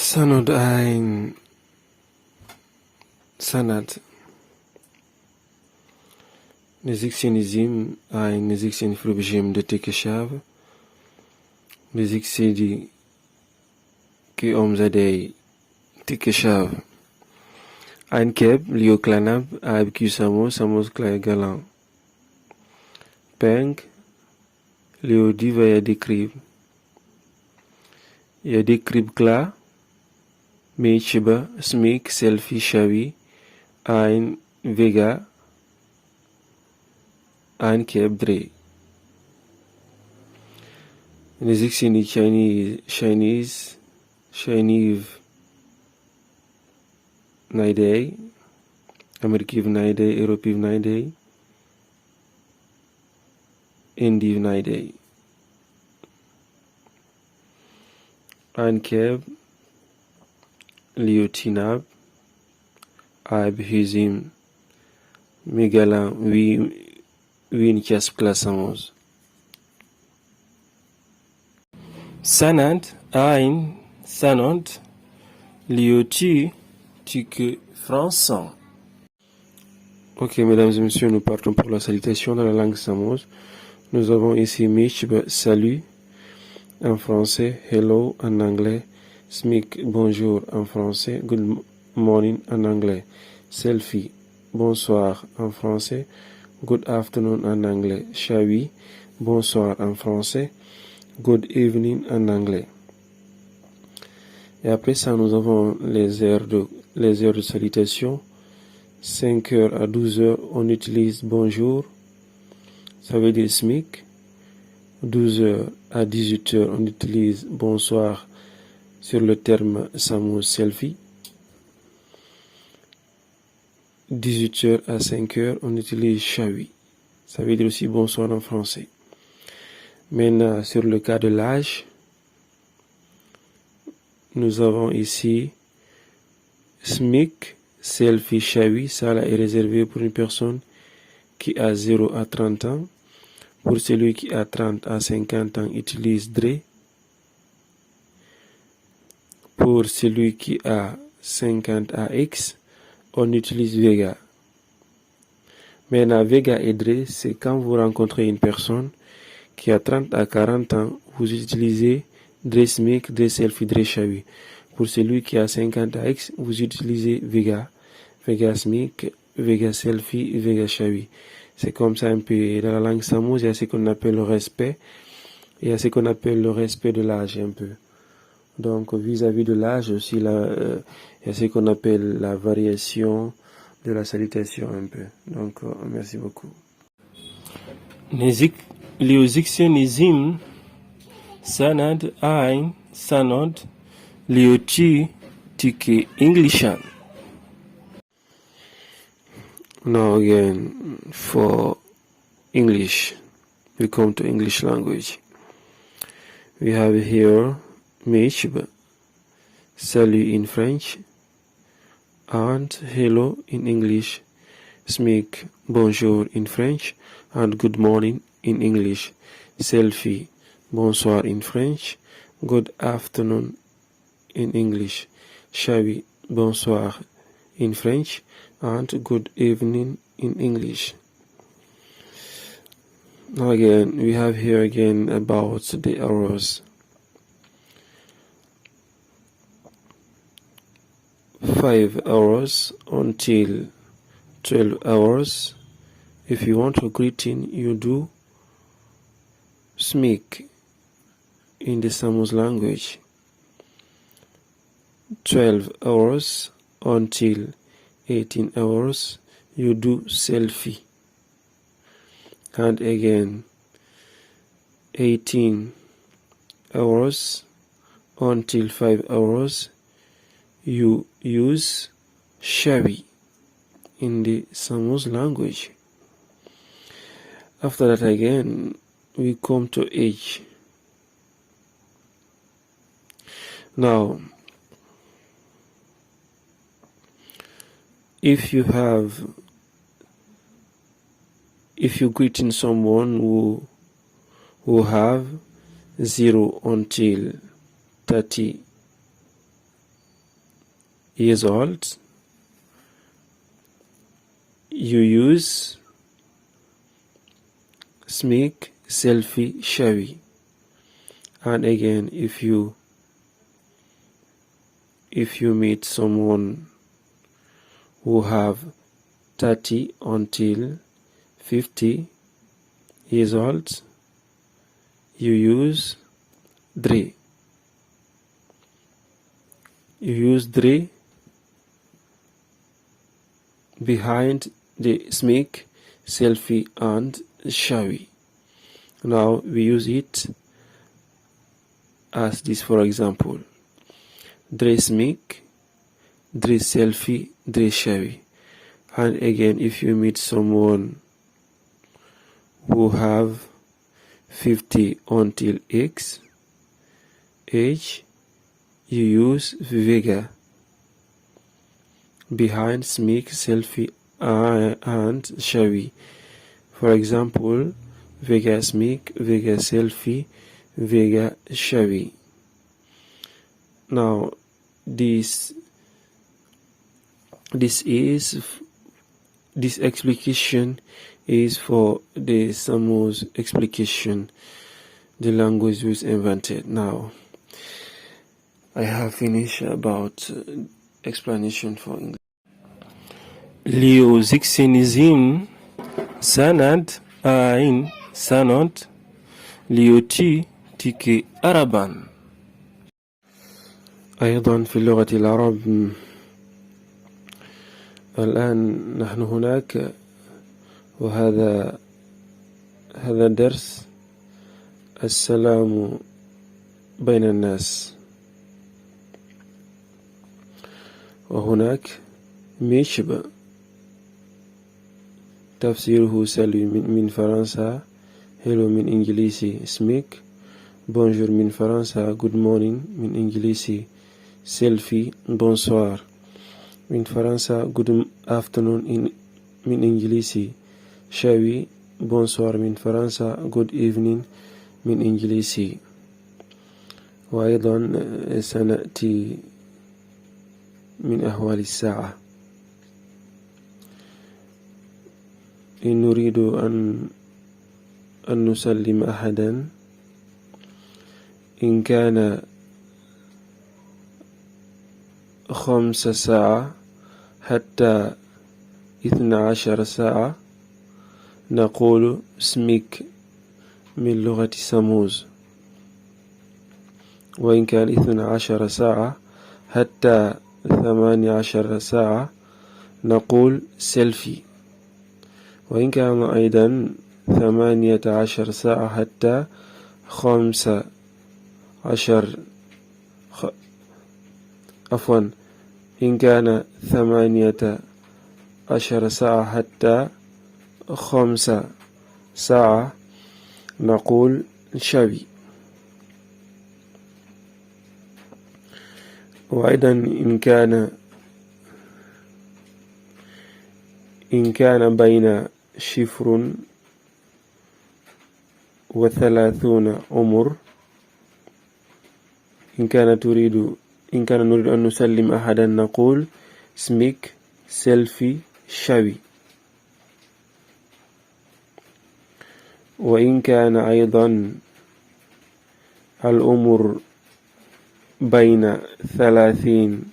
Sanad ein Sanad. Neziksenizim ein neziksen frubjem de tekeshav. Neziksedi ki omzadei tekeshav. Ein keb lio klanab aib samos klay galan. Peng lio diva ya dekrib. Ya dekrib kla. Mechiba, Smik, Selfie, Shawi, ein Vega, ein Kebdre. Neziksini Chinese, Naidei, Amerikiv Naidei, Europiv Naidei, Indiv Naidei. Ein Keb, Liotinab, Aib Hizim, Megalan, Win Kiasp Classamos. Sanad, Ain, Sanod, Lioti, Tique, France. Ok, mesdames et messieurs, nous partons pour la salutation dans la langue samouse. Nous avons ici Mishb, salut, en français, hello, en anglais. Smik, bonjour en français, good morning en anglais. Selfie, bonsoir en français, good afternoon en anglais. Shawi, bonsoir en français, good evening en anglais. Et après ça, nous avons les heures de salutation. 5h à 12h, on utilise bonjour, ça veut dire Smik. 12h à 18h, on utilise bonsoir sur le terme Samouz Selfie. 18h à 5h, on utilise Shawi. Ça veut dire aussi bonsoir en français. Maintenant, sur le cas de l'âge, nous avons ici Smik, Selfie, Shawi. Ça là est réservé pour une personne qui a 0 à 30 ans. Pour celui qui a 30 à 50 ans, utilise Dre. Pour celui qui a 50 à X, on utilise Vega. Maintenant, Vega et Dre, c'est quand vous rencontrez une personne qui a 30 à 40 ans, vous utilisez Dre Smik, Dre Selfie, Dre Shawi. Pour celui qui a 50 à X, vous utilisez Vega. Vega Smik, Vega Selfie, Vega Shawi. C'est comme ça un peu. Dans la langue samouse, il y a ce qu'on appelle le respect. Il y a ce qu'on appelle le respect de l'âge un peu. Donc, vis-à-vis de l'âge aussi, il y a ce qu'on appelle la variation de la salutation un peu. Donc, merci beaucoup. Lioziksionizim, Sanad, Ain, Sanod, Lioti, Tiki, Englishan. Now again, for English, we come to English language. We have here Meshb, salut in French, and hello in English, Smik, bonjour in French, and good morning in English, Selfie, bonsoir in French, good afternoon in English, Shawi, bonsoir in French, and good evening in English. Now again, we have here again about the hours. 5 hours until 12 hours. If you want a greeting, you do Smik in the Samouz language. 12 hours until 18 hours, you do Selfie. And again, 18 hours until 5 hours, you use Shawi in the Samouz language. After that again, we come to age. Now, if you greeting someone who have 0 until 30 years old. You use smic, selfie, shawi. And again, if you meet someone who have 30 until 50 years old, you use dre. You use dre behind the smic, selfie, and shawi. Now we use it as this, for example: dre smic, dre selfie, dre shawi. And again, if you meet someone who have 50 until X age, you use vega behind smic, selfie, and shawi. For example, vega smic, vega selfie, vega shawi. Now this explication is for the Samos explication, the language was invented. Now I have finished about explanation for English. Leo Zixinizim Sanad Ain Sanot ليوتي تيكي أربان. أيضا في اللغة العرب الآن نحن هناك، وهذا درس السلام بين الناس. وهناك ميشب تفسيره سلوي من فرنسا، hello من إنجليزي سميك، bonjour من فرنسا good morning، من إنجليزي selfie bonsoir، من فرنسا good afternoon من إنجليزي شاوي، bonsoir من فرنسا good evening من إنجليزي. وأيضا سنأتي من أحوال الساعة. إن نريد أن نسلم أحدا، إن كان 5 ساعة حتى 12 ساعة نقول سميك من لغة ساموز. وإن كان 12 ساعة حتى 18 ساعة نقول سيلفي. وإن كان أيضا 18 ساعة حتى 15 إن كان 18 ساعة حتى 5 ساعة نقول شوي. وأيضا إن كان بين 0 و30 عمر، إن كان نريد أن نسلم أحدا نقول سميك سيلفي شوي. وإن كان أيضا الأمر بين 30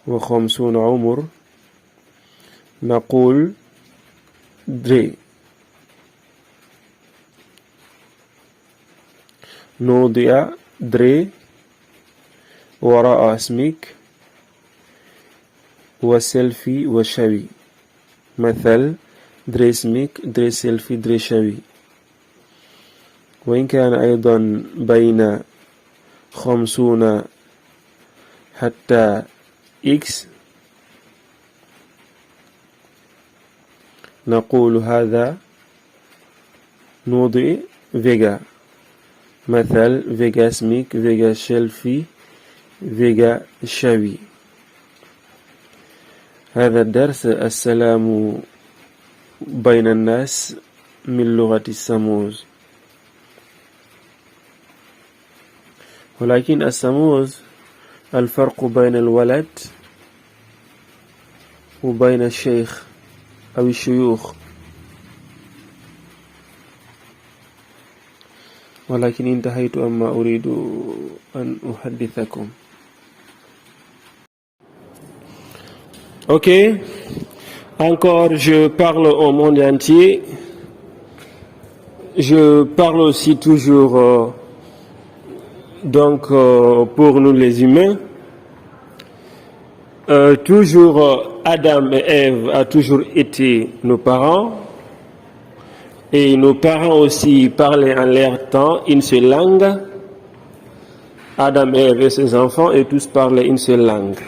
و50 عمر نقول دري. نوضع دري وراء اسمك وسيلفي وشوي. مثل دري اسمك دري سيلفي دري شوي. وإن كان أيضا بين 50 حتى إكس نقول هذا نوضع فيجا. مثل فيجا سميك فيجا شلفي فيجا شوي. هذا الدرس السلام بين الناس من لغة الساموز. ولكن السموز الفرق بين الولد وبين الشيخ أو الشيوخ، ولكن انتهيت أما أريد أن أحدثكم. Ok, encore je parle au monde entier, je parle aussi toujours pour nous les humains, toujours Adam et Ève a toujours été nos parents, et nos parents aussi parlaient en leur temps une seule langue. Adam et Ève et ses enfants et tous parlaient une seule langue.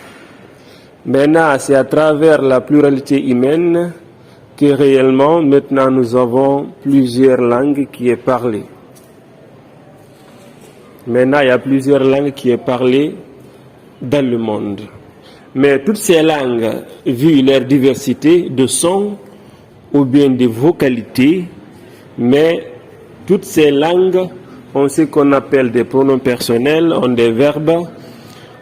Maintenant, c'est à travers la pluralité humaine que réellement, maintenant, nous avons plusieurs langues qui est parlées. Maintenant, il y a plusieurs langues qui est parlées dans le monde. Mais toutes ces langues, vu leur diversité de sons ou bien de vocalités, mais toutes ces langues ont ce qu'on appelle des pronoms personnels, ont des verbes,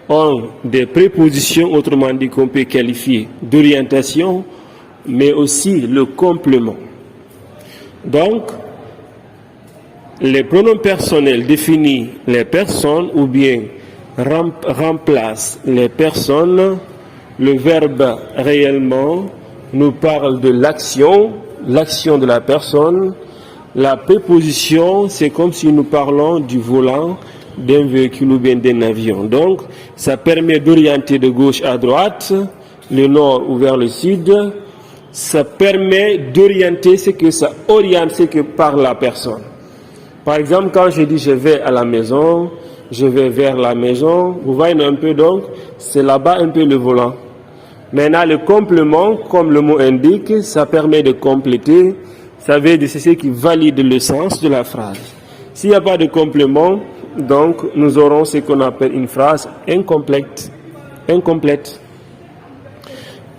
ont des prépositions, autrement dit qu'on peut qualifier d'orientation, mais aussi le complément. Donc, les pronoms personnels définissent les personnes ou bien remplacent les personnes. Le verbe réellement nous parle de l'action de la personne. La préposition, c'est comme si nous parlons du volant d'un véhicule ou bien d'un avion. Donc, ça permet d'orienter de gauche à droite, le nord ou vers le sud. Ça permet d'orienter ce que ça oriente, ce que parle la personne. Par exemple, quand je dis je vais à la maison, je vais vers la maison, vous voyez un peu donc, c'est là-bas un peu le volant. Maintenant, le complément, comme le mot indique, ça permet de compléter, ça veut dire c'est ce qui valide le sens de la phrase. S'il n'y a pas de complément, donc nous aurons ce qu'on appelle une phrase incomplète.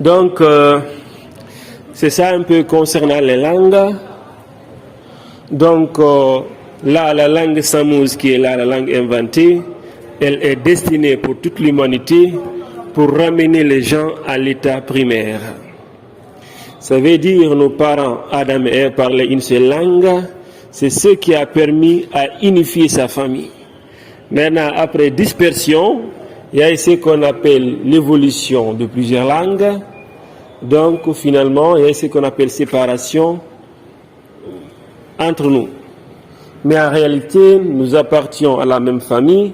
Donc, c'est ça un peu concernant les langues. Donc, là, la langue samouse qui est là, la langue inventée, elle est destinée pour toute l'humanité pour ramener les gens à l'état primaire. Ça veut dire nos parents, Adam et Ève, parlaient une seule langue. C'est ce qui a permis à unifier sa famille. Maintenant, après dispersion, il y a ce qu'on appelle l'évolution de plusieurs langues. Donc, finalement, il y a ce qu'on appelle séparation entre nous. Mais en réalité, nous appartenons à la même famille.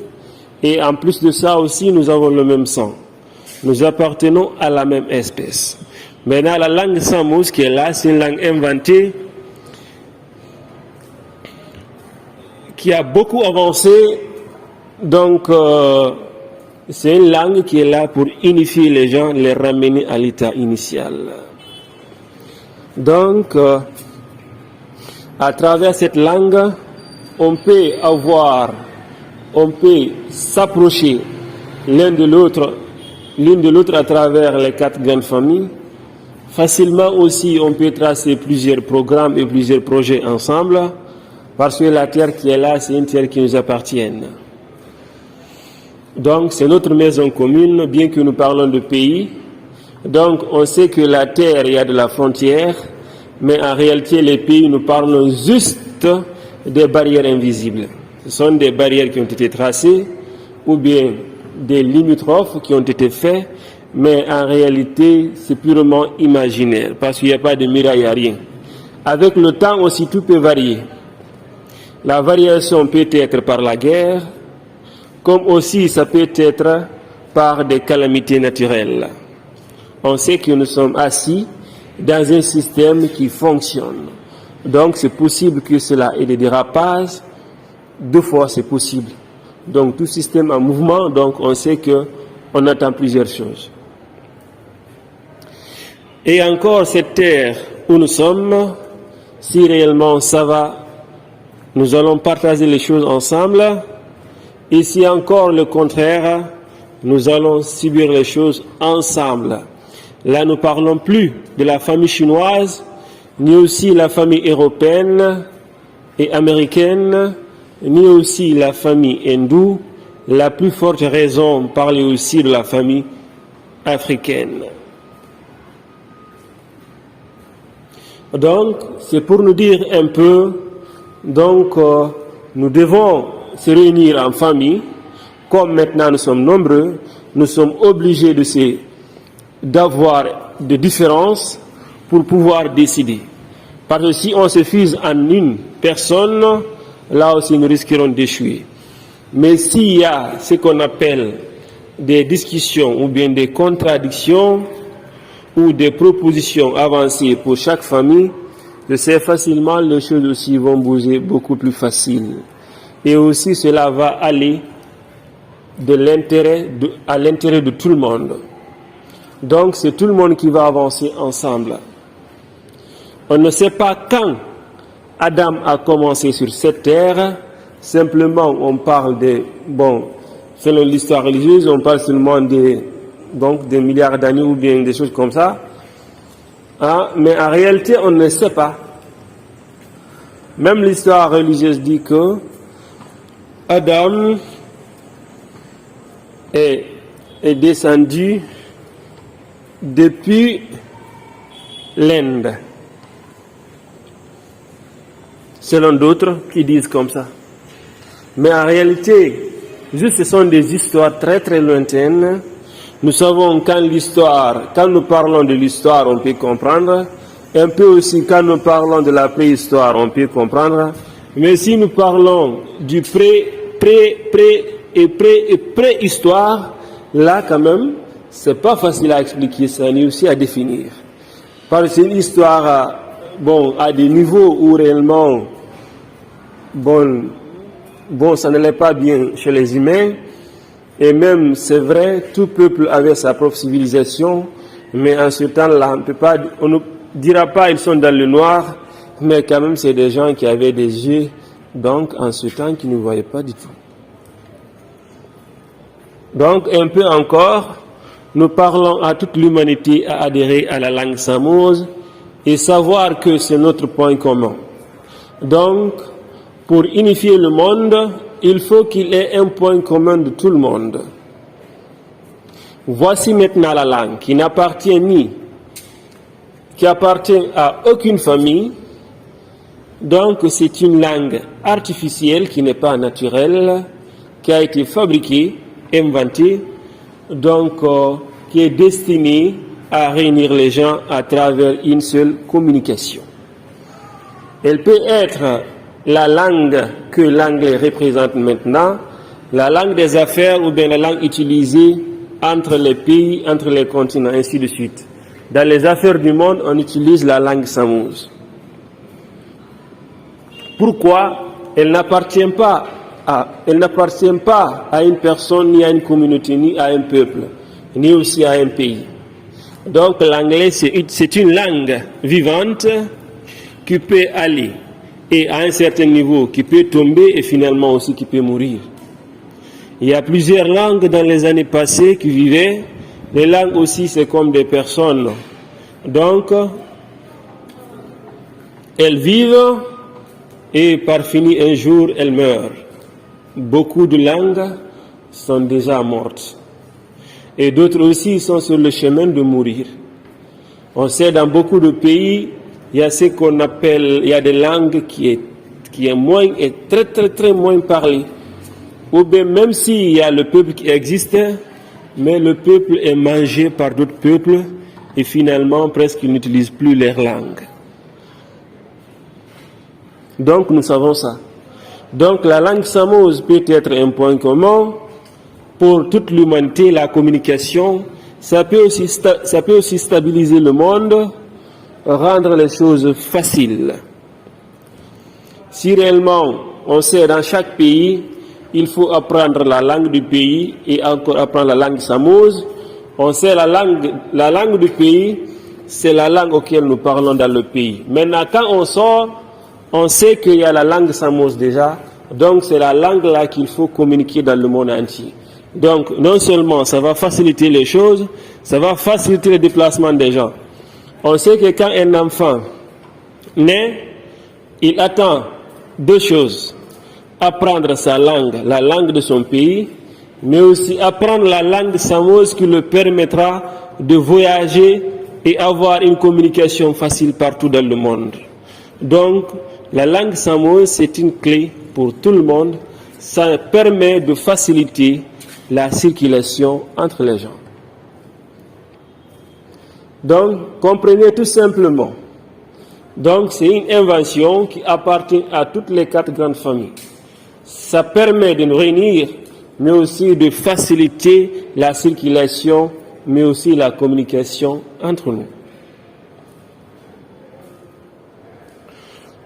Et en plus de ça aussi, nous avons le même sang. Nous appartenons à la même espèce. Maintenant, la langue samouse qui est là, c'est une langue inventée qui a beaucoup avancé. Donc, c'est une langue qui est là pour unifier les gens, les ramener à l'état initial. Donc, à travers cette langue, on peut s'approcher l'une de l'autre à travers les 4 grandes familles. Facilement aussi, on peut tracer plusieurs programmes et plusieurs projets ensemble, parce que la terre qui est là, c'est une terre qui nous appartient. Donc, c'est notre maison commune, bien que nous parlons de pays. Donc, on sait que la terre, il y a de la frontière, mais en réalité, les pays, nous parlons juste des barrières invisibles. Ce sont des barrières qui ont été tracées, ou bien des limitrophes qui ont été faits, mais en réalité, c'est purement imaginaire, parce qu'il n'y a pas de muraille, il n'y a rien. Avec le temps aussi, tout peut varier. La variation peut être par la guerre, comme aussi ça peut être par des calamités naturelles. On sait que nous sommes assis dans un système qui fonctionne. Donc c'est possible que cela ait des dérapages. 2 fois c'est possible. Donc tout système en mouvement, donc on sait qu'on attend plusieurs choses. Et encore cette terre où nous sommes, si réellement ça va, nous allons partager les choses ensemble. Et si encore le contraire, nous allons subir les choses ensemble. Là, nous ne parlons plus de la famille chinoise, ni aussi la famille européenne et américaine, ni aussi la famille hindoue, la plus forte raison, parler aussi de la famille africaine. Donc, c'est pour nous dire un peu, donc, nous devons se réunir en famille. Comme maintenant nous sommes nombreux, nous sommes obligés d'avoir des différences pour pouvoir décider. Parce que si on se fuse en une personne, là aussi nous risquerons d'échouer. Mais s'il y a ce qu'on appelle des discussions ou bien des contradictions ou des propositions avancées pour chaque famille, je sais facilement les choses aussi vont bouger beaucoup plus facile. Et aussi cela va aller à l'intérêt de tout le monde. Donc c'est tout le monde qui va avancer ensemble. On ne sait pas quand Adam a commencé sur cette terre. Simplement, on parle selon l'histoire religieuse, on parle seulement des milliards d'années ou bien des choses comme ça. Mais en réalité, on ne sait pas. Même l'histoire religieuse dit que Adam est descendu depuis l'Inde. Selon d'autres qui disent comme ça. Mais en réalité, juste ce sont des histoires très très lointaines. Nous savons quand nous parlons de l'histoire, on peut comprendre. Un peu aussi quand nous parlons de la préhistoire, on peut comprendre. Mais si nous parlons du préhistoire, là quand même, c'est pas facile à expliquer ça, ni aussi à définir. Parce que c'est une histoire, à des niveaux où réellement, ça ne l'est pas bien chez les humains. Et même, c'est vrai, tout peuple avait sa propre civilisation, mais en ce temps-là, on ne dira pas ils sont dans le noir, mais quand même, c'est des gens qui avaient des yeux, donc en ce temps, qui ne voyaient pas du tout. Donc, un peu encore, nous parlons à toute l'humanité à adhérer à la langue samouse et savoir que c'est notre point commun. Donc, pour unifier le monde, il faut qu'il y ait un point commun de tout le monde. Voici maintenant la langue qui appartient à aucune famille. Donc c'est une langue artificielle qui n'est pas naturelle, qui a été fabriquée, inventée, donc qui est destinée à réunir les gens à travers une seule communication. Elle peut être la langue que l'anglais représente maintenant, la langue des affaires ou bien la langue utilisée entre les pays, entre les continents, ainsi de suite. Dans les affaires du monde, on utilise la langue samouse. Pourquoi? Elle n'appartient pas à une personne, ni à une communauté, ni à un peuple, ni aussi à un pays. Donc l'anglais, c'est une langue vivante qui peut aller et à un certain niveau, qui peut tomber et finalement aussi qui peut mourir. Il y a plusieurs langues dans les années passées qui vivaient. Les langues aussi, c'est comme des personnes. Donc, elles vivent et par fini un jour, elles meurent. Beaucoup de langues sont déjà mortes. Et d'autres aussi sont sur le chemin de mourir. On sait dans beaucoup de pays, il y a ce qu'on appelle, il y a des langues qui est très très très moins parlées. Ou bien même s'il y a le peuple qui existe, mais le peuple est mangé par d'autres peuples et finalement presque ils n'utilisent plus leur langue. Donc nous savons ça. Donc la langue samouse peut être un point commun pour toute l'humanité, la communication. Ça peut aussi stabiliser le monde, rendre les choses faciles. Si réellement on sait dans chaque pays, il faut apprendre la langue du pays et encore apprendre la langue samouse. On sait la langue du pays, c'est la langue auquel nous parlons dans le pays. Maintenant, quand on sort, on sait qu'il y a la langue samouse déjà. Donc, c'est la langue là qu'il faut communiquer dans le monde entier. Donc, non seulement ça va faciliter les choses, ça va faciliter le déplacement des gens. On sait que quand un enfant naît, il attend deux choses. Apprendre sa langue, la langue de son pays, mais aussi apprendre la langue samoise qui le permettra de voyager et avoir une communication facile partout dans le monde. Donc, la langue samoise, c'est une clé pour tout le monde. Ça permet de faciliter la circulation entre les gens. Donc, comprenez tout simplement. Donc, c'est une invention qui appartient à toutes les 4 grandes familles. Ça permet de nous réunir, mais aussi de faciliter la circulation, mais aussi la communication entre nous.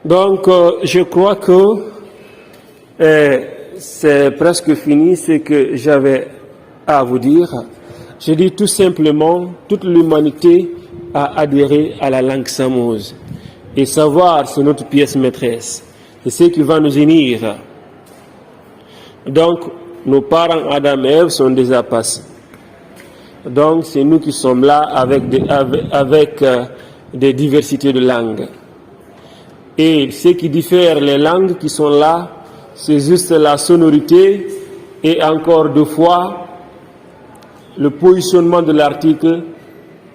Donc, je crois que c'est presque fini ce que j'avais à vous dire. Je dis tout simplement, toute l'humanité a adhéré à la langue samoise. Et savoir, c'est notre pièce maîtresse. C'est ce qui va nous unir. Donc, nos parents Adam et Ève sont déjà passés. Donc, c'est nous qui sommes là avec des diversités de langues. Et ce qui diffère les langues qui sont là, c'est juste la sonorité et encore 2 fois le positionnement de l'article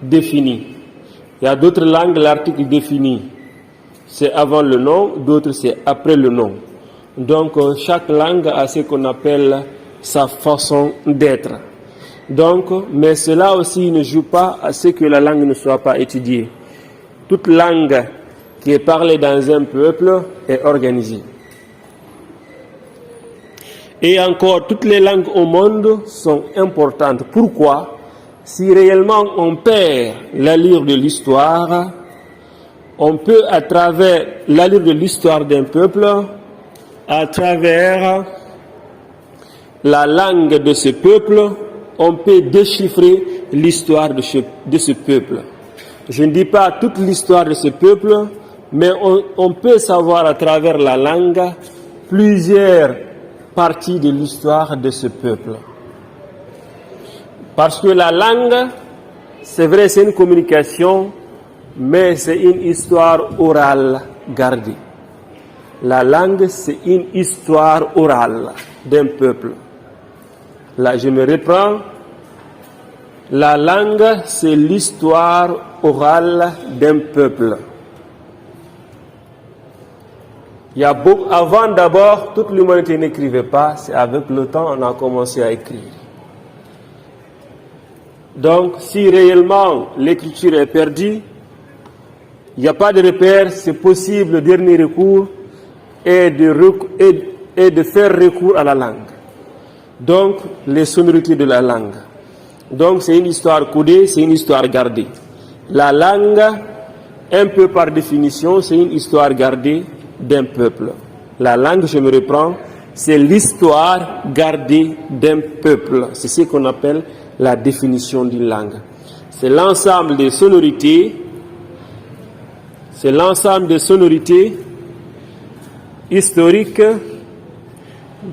défini. Il y a d'autres langues, l'article défini, c'est avant le nom, d'autres c'est après le nom. Donc chaque langue a ce qu'on appelle sa façon d'être. Donc, mais cela aussi ne joue pas à ce que la langue ne soit pas étudiée. Toute langue qui est parlée dans un peuple est organisée. Et encore, toutes les langues au monde sont importantes. Pourquoi? Si réellement on perd l'allure de l'histoire, on peut, à travers l'allure de l'histoire d'un peuple, à travers la langue de ce peuple, on peut déchiffrer l'histoire de ce peuple. Je ne dis pas toute l'histoire de ce peuple, mais on peut savoir à travers la langue plusieurs parties de l'histoire de ce peuple. Parce que la langue, c'est vrai, c'est une communication, mais c'est une histoire orale gardée. La langue, c'est une histoire orale d'un peuple. Là, je me reprends. La langue, c'est l'histoire orale d'un peuple. Avant d'abord, toute l'humanité n'écrivait pas. C'est avec le temps on a commencé à écrire. Donc, si réellement l'écriture est perdue, il n'y a pas de repère, c'est possible, le dernier recours est de faire recours à la langue. Donc, les sonorités de la langue. Donc, c'est une histoire codée, c'est une histoire gardée. La langue, un peu par définition, c'est une histoire gardée d'un peuple. La langue, je me reprends, c'est l'histoire gardée d'un peuple. C'est ce qu'on appelle la définition d'une langue. C'est l'ensemble des sonorités, historiques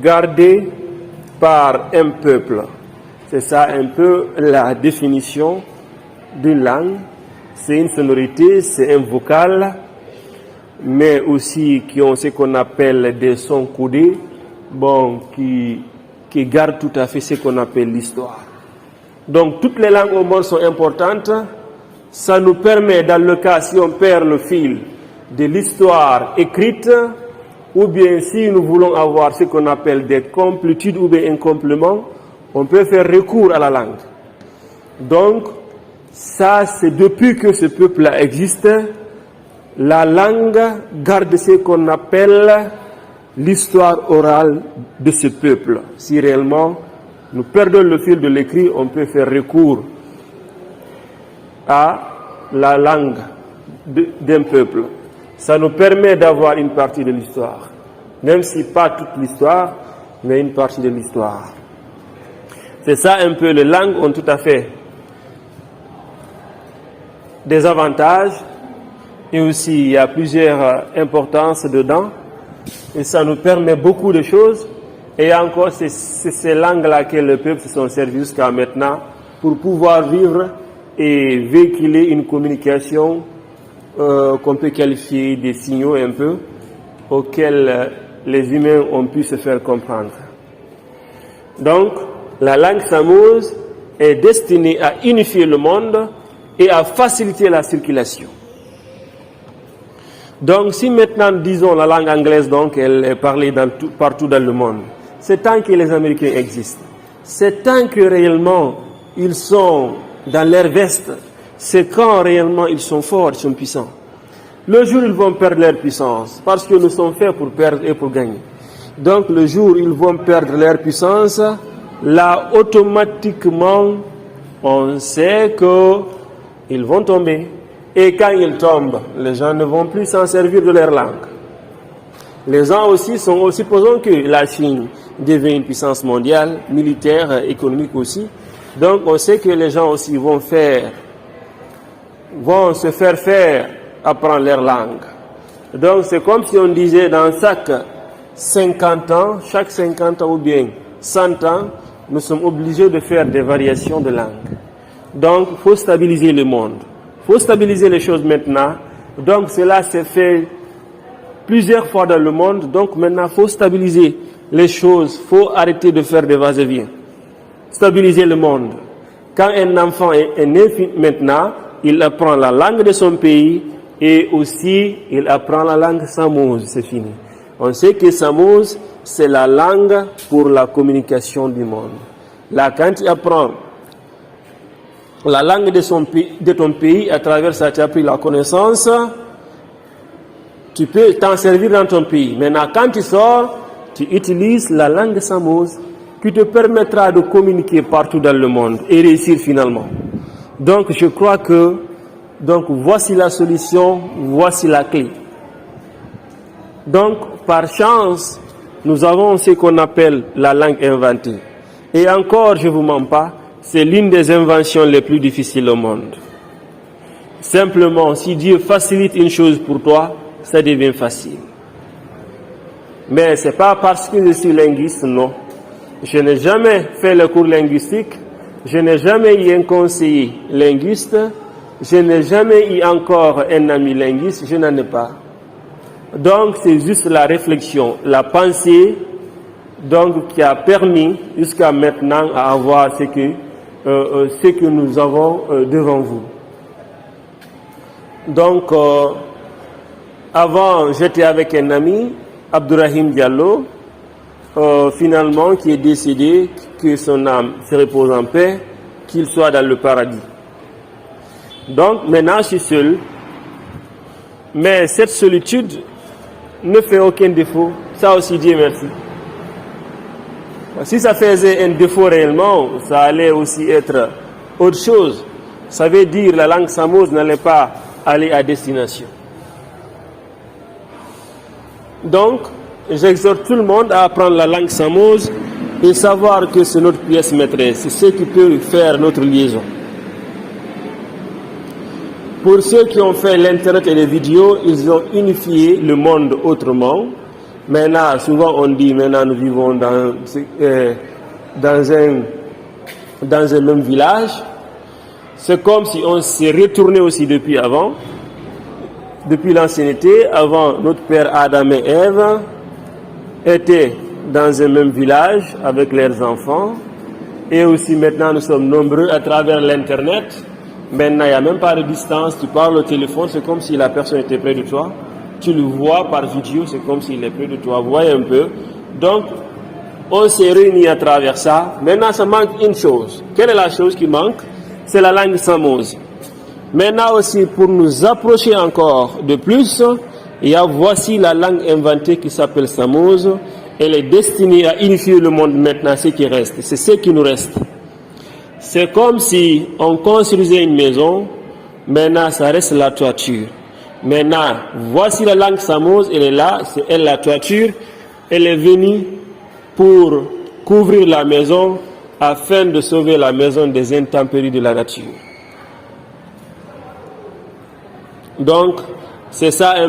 gardées par un peuple. C'est ça un peu la définition d'une langue. C'est une sonorité, c'est un vocal, mais aussi qui ont ce qu'on appelle des sons codés, qui gardent tout à fait ce qu'on appelle l'histoire. Donc toutes les langues au monde sont importantes. Ça nous permet, dans le cas si on perd le fil de l'histoire écrite, ou bien si nous voulons avoir ce qu'on appelle des complétudes ou bien un complément, on peut faire recours à la langue. Donc, ça c'est depuis que ce peuple-là existe, la langue garde ce qu'on appelle l'histoire orale de ce peuple. Si réellement nous perdons le fil de l'écrit, on peut faire recours à la langue d'un peuple. Ça nous permet d'avoir une partie de l'histoire, même si pas toute l'histoire, mais une partie de l'histoire. C'est ça un peu, les langues ont tout à fait des avantages, et aussi il y a plusieurs importances dedans, et ça nous permet beaucoup de choses. Et encore, c'est ces langues-là que le peuple se sont servis jusqu'à maintenant pour pouvoir vivre et véhiculer une communication qu'on peut qualifier des signaux un peu, auxquels les humains ont pu se faire comprendre. Donc, La langue samouse est destinée à unifier le monde et à faciliter la circulation. Donc, si maintenant, disons, la langue anglaise, donc, elle est parlée partout dans le monde, c'est tant que les Américains existent. C'est tant que réellement, ils sont dans leur veste. C'est quand réellement ils sont forts, ils sont puissants. Le jour où ils vont perdre leur puissance, parce que nous sommes faits pour perdre et pour gagner. Donc, le jour où ils vont perdre leur puissance, là, automatiquement, on sait qu'ils vont tomber. Et quand ils tombent, les gens ne vont plus s'en servir de leur langue. Les gens aussi supposons que la Chine devient une puissance mondiale, militaire, économique aussi. Donc on sait que les gens aussi vont se faire apprendre leur langue. Donc c'est comme si on disait dans chaque 50 ans ou bien 100 ans, nous sommes obligés de faire des variations de langue. Donc il faut stabiliser le monde. Il faut stabiliser les choses maintenant. Donc cela s'est fait plusieurs fois dans le monde. Donc maintenant, il faut stabiliser les choses. Il faut arrêter de faire des va-et-vient. Stabiliser le monde. Quand un enfant est né maintenant, il apprend la langue de son pays et aussi il apprend la langue samouse. C'est fini. On sait que samouse, c'est la langue pour la communication du monde. Là, quand tu apprends la langue de ton pays, à travers ça, tu as pris la connaissance, tu peux t'en servir dans ton pays. Maintenant, quand tu sors, tu utilises la langue samouse qui te permettra de communiquer partout dans le monde et réussir finalement. Donc, je crois que voici la solution, voici la clé. Donc, par chance, nous avons ce qu'on appelle la langue inventée. Et encore, je ne vous mens pas, c'est l'une des inventions les plus difficiles au monde. Simplement, si Dieu facilite une chose pour toi, ça devient facile. Mais ce n'est pas parce que je suis linguiste, non. Je n'ai jamais fait le cours linguistique, je n'ai jamais eu un conseiller linguiste, je n'ai jamais eu encore un ami linguiste, je n'en ai pas. Donc c'est juste la réflexion, la pensée, donc qui a permis jusqu'à maintenant à avoir ce que nous avons devant vous. Donc avant j'étais avec un ami, Abdourahim Diallo, finalement qui est décédé, que son âme se repose en paix, qu'il soit dans le paradis. Donc maintenant je suis seul, mais cette solitude ne fait aucun défaut, ça aussi Dieu merci. Si ça faisait un défaut réellement, ça allait aussi être autre chose. Ça veut dire la langue samouse n'allait pas aller à destination. Donc, j'exhorte tout le monde à apprendre la langue samouse et savoir que c'est notre pièce maîtresse. C'est ce qui peut faire notre liaison. Pour ceux qui ont fait l'internet et les vidéos, ils ont unifié le monde autrement. Maintenant, souvent on dit, maintenant nous vivons dans un même village. C'est comme si on s'est retourné aussi depuis avant, depuis l'ancienneté. Avant, notre père Adam et Ève étaient dans un même village avec leurs enfants. Et aussi maintenant, nous sommes nombreux à travers l'Internet. Maintenant, il n'y a même pas de distance. Tu parles au téléphone, c'est comme si la personne était près de toi. Tu le vois par vidéo, c'est comme s'il est près de toi. Vous voyez un peu. Donc, on s'est réunis à travers ça. Maintenant, ça manque une chose. Quelle est la chose qui manque? C'est la langue samouse. Maintenant aussi, pour nous approcher encore de plus, voici la langue inventée qui s'appelle samouse. Elle est destinée à unifier le monde maintenant, ce qui reste. C'est ce qui nous reste. C'est comme si on construisait une maison, maintenant ça reste la toiture. Maintenant, voici la langue samouse, elle est là, c'est elle la toiture. Elle est venue pour couvrir la maison afin de sauver la maison des intempéries de la nature. Donc, c'est ça un peu.